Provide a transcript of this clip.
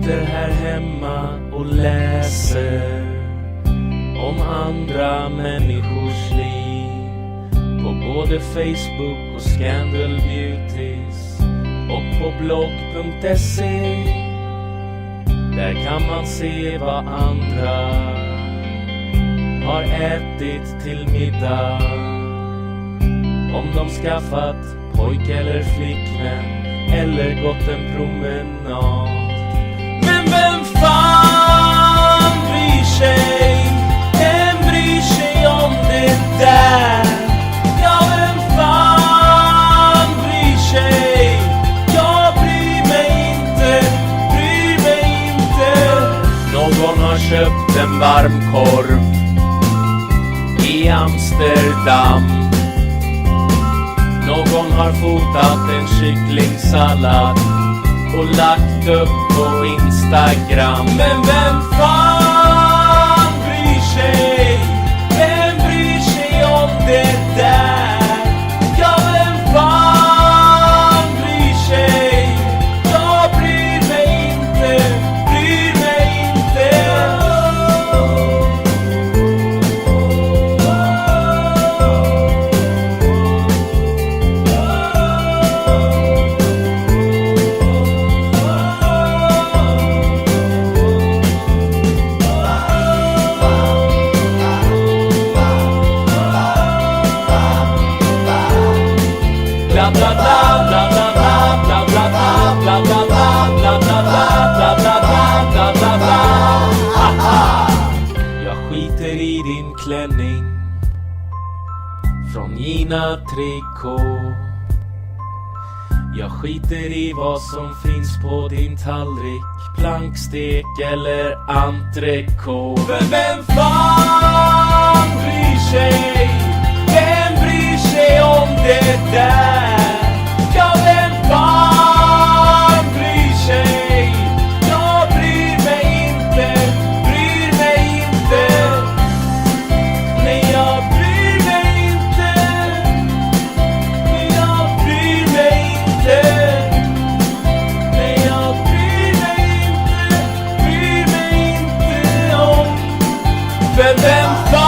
sitter här hemma och läser om andra människors liv på både Facebook och Scandal Beauties och på blogg.se. Där kan man se vad andra har ätit till middag, om de skaffat pojk eller flickvän eller gått en promenad. Men vem fan bryr sig? Vem bryr sig om det där? Ja, vem fan bryr sig? Jag bryr mig inte, bryr mig inte. Någon har köpt en varmkorv i Amsterdam. Någon har fotat en kycklingsallad och lagt upp på Instagram. Men vem fan bryr sig? Vem bryr sig om det där? Ja, vem fan bryr sig? Jag bryr mig inte, bryr mig inte. Bla bla bla bla bla bla bla bla bla bla bla bla bla bla bla bla bla. Jag skiter i din klänning från Gina Tricot. Jag skiter i vad som finns på din tallrik, plankstek eller entrecote. För vem fan bryr sig? Vem bryr sig om det där? Ja, vem fan bryr sig? Jag bryr mig inte, bryr mig inte. Nej, jag bryr mig inte. Jag bryr mig inte. Nej, jag bryr mig inte om. För vem fan